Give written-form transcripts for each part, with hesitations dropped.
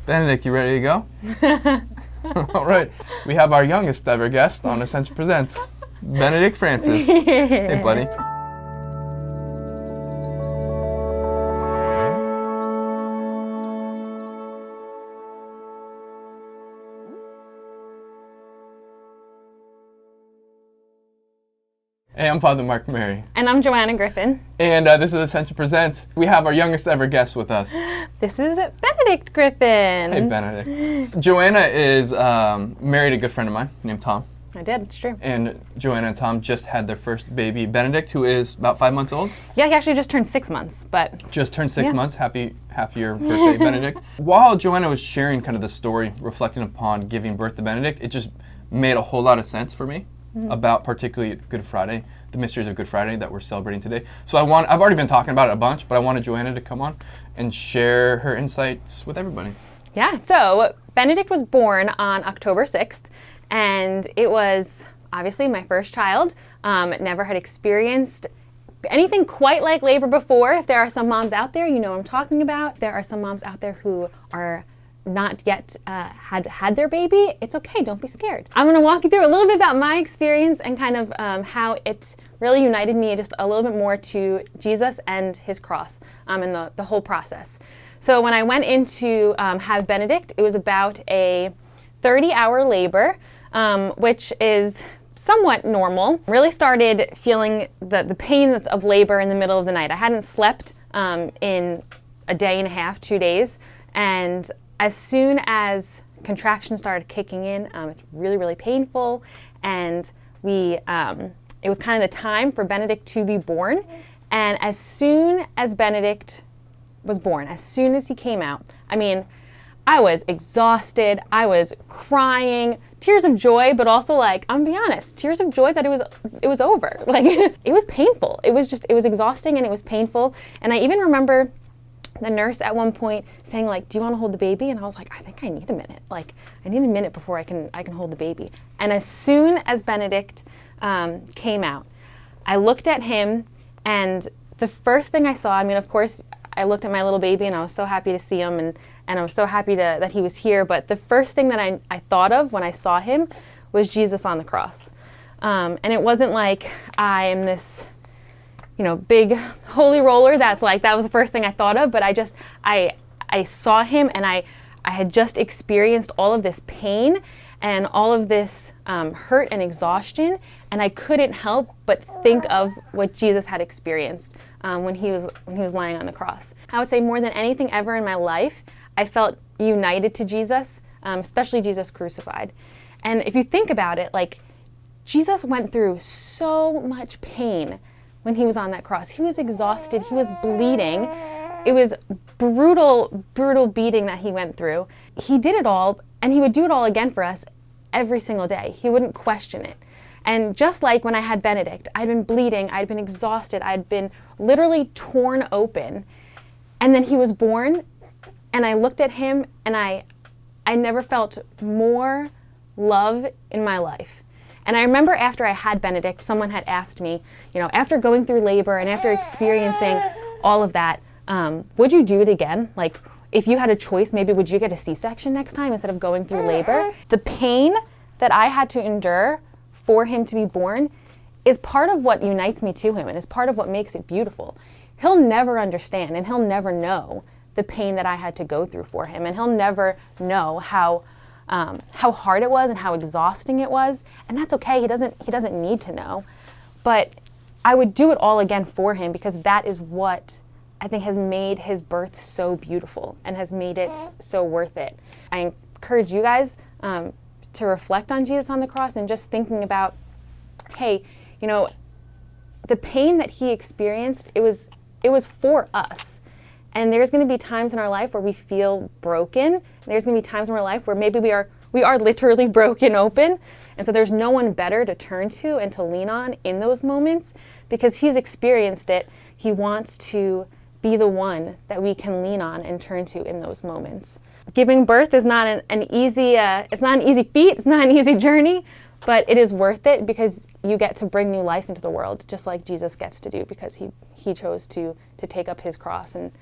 Benedict, you ready to go? All right. We have our youngest ever guest on Ascension Presents, Benedict Francis. Hey, buddy. Hey, I'm Father Mark Mary. And I'm Joanna Griffin. And this is Ascension Presents. We have our youngest ever guest with us. This is Benedict Griffin. Hey, Benedict. Joanna is married to a good friend of mine named Tom. I did, it's true. And Joanna and Tom just had their first baby, Benedict, who is about 5 months old. Yeah, he actually just turned 6 months, but... Just turned 6 months. Happy half-year birthday, Benedict. While Joanna was sharing kind of the story, reflecting upon giving birth to Benedict, it just made a whole lot of sense for me about particularly Good Friday, the mysteries of Good Friday that we're celebrating today. So I've already been talking about it a bunch, but I wanted Joanna to come on and share her insights with everybody. Yeah, so Benedict was born on October 6th, and it was obviously my first child. Never had experienced anything quite like labor before. If there are some moms out there, you know what I'm talking about. There are some moms out there who are not yet had their baby. It's okay, don't be scared. I'm gonna walk you through a little bit about my experience and kind of how it really united me just a little bit more to Jesus and his cross and the whole process. So when I went in to have Benedict, it was about a 30-hour labor, which is somewhat normal. Really started feeling the pains of labor in the middle of the night. I hadn't slept in a day and a half, 2 days, and as soon as contractions started kicking in, it's really, really painful, and it was kind of the time for Benedict to be born. And as soon as Benedict was born, as soon as he came out, I mean, I was exhausted, I was crying, tears of joy, but also, like, I'm gonna be honest, tears of joy that it was over. Like, it was painful. It was exhausting and it was painful. And I even remember the nurse at one point saying, like, do you want to hold the baby? And I was like, I think I need a minute. Like, I need a minute before I can hold the baby. And as soon as Benedict came out, I looked at him, and the first thing I saw, I mean, of course, I looked at my little baby, and I was so happy to see him, and I was so happy that he was here. But the first thing that I thought of when I saw him was Jesus on the cross. And it wasn't like I am this, big holy roller that was the first thing I thought of, but I saw him, and I had just experienced all of this pain and all of this hurt and exhaustion, and I couldn't help but think of what Jesus had experienced when he was lying on the cross. I would say more than anything ever in my life, I felt united to Jesus, especially Jesus crucified. And if you think about it, like, Jesus went through so much pain when he was on that cross. He was exhausted, he was bleeding. It was brutal, brutal beating that he went through. He did it all, and he would do it all again for us every single day. He wouldn't question it. And just like when I had Benedict, I'd been bleeding, I'd been exhausted, I'd been literally torn open. And then he was born, and I looked at him, and I never felt more love in my life. And I remember after I had Benedict, someone had asked me, after going through labor and after experiencing all of that, would you do it again? Like, if you had a choice, maybe would you get a C-section next time instead of going through labor? The pain that I had to endure for him to be born is part of what unites me to him, and is part of what makes it beautiful. He'll never understand, and he'll never know the pain that I had to go through for him, and he'll never know how hard it was and how exhausting it was, and that's okay. He doesn't need to know, but I would do it all again for him, because that is what I think has made his birth so beautiful and has made it so worth it. I encourage you guys to reflect on Jesus on the cross and just thinking about, hey, the pain that he experienced, it was for us. And there's going to be times in our life where we feel broken. And there's going to be times in our life where maybe we are literally broken open. And so there's no one better to turn to and to lean on in those moments, because he's experienced it. He wants to be the one that we can lean on and turn to in those moments. Giving birth is not an easy feat. It's not an easy journey, but it is worth it, because you get to bring new life into the world, just like Jesus gets to do, because he chose to take up his cross and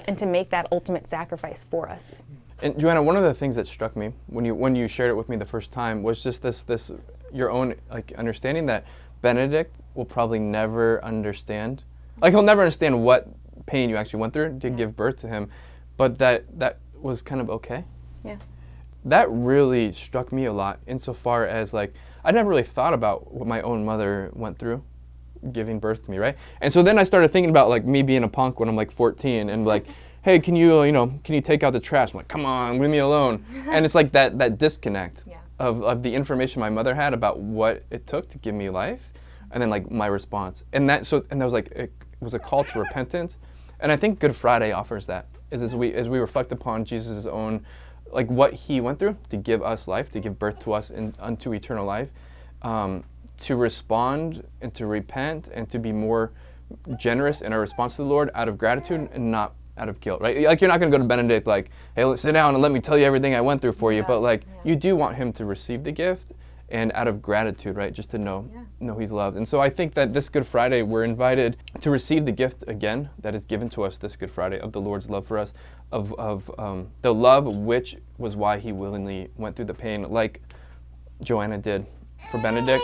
and to make that ultimate sacrifice for us. And Joanna, one of the things that struck me when you shared it with me the first time was just this your own like understanding that Benedict will probably never understand. Like he'll never understand what pain you actually went through to give birth to him, but that was kind of okay. Yeah. That really struck me a lot insofar as like I never really thought about what my own mother went through giving birth to me, right? And so then I started thinking about like me being a punk when I'm like 14 and like, hey, can you take out the trash? I'm like, come on, leave me alone. And it's like that disconnect of the information my mother had about what it took to give me life, and then like my response. And that was like it was a call to repentance. And I think Good Friday offers that. As we reflect upon Jesus' own, like what he went through to give us life, to give birth to us unto eternal life, to respond and to repent and to be more generous in our response to the Lord out of gratitude and not out of guilt, right? Like you're not going to go to Benedict like, hey, let's sit down and let me tell you everything I went through for you, but like you do want him to receive the gift and out of gratitude, right? Just to know he's loved. And so I think that this Good Friday, we're invited to receive the gift again that is given to us this Good Friday of the Lord's love for us, of the love which was why he willingly went through the pain like Joanna did for Benedict.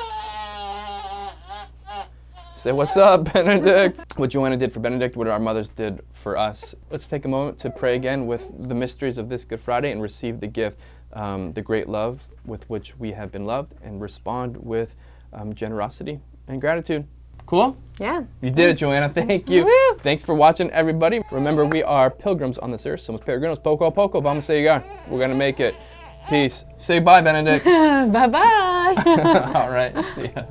Say what's up, Benedict. What Joanna did for Benedict, what our mothers did for us. Let's take a moment to pray again with the mysteries of this Good Friday and receive the gift, the great love with which we have been loved, and respond with generosity and gratitude. Cool? Yeah. You did it, Joanna. Thank you. Woo. Thanks for watching, everybody. Remember, we are pilgrims on this earth. Somos peregrinos, poco a poco. Vamos a llegar. We're going to make it. Peace. Say bye, Benedict. Bye-bye. All right. See ya.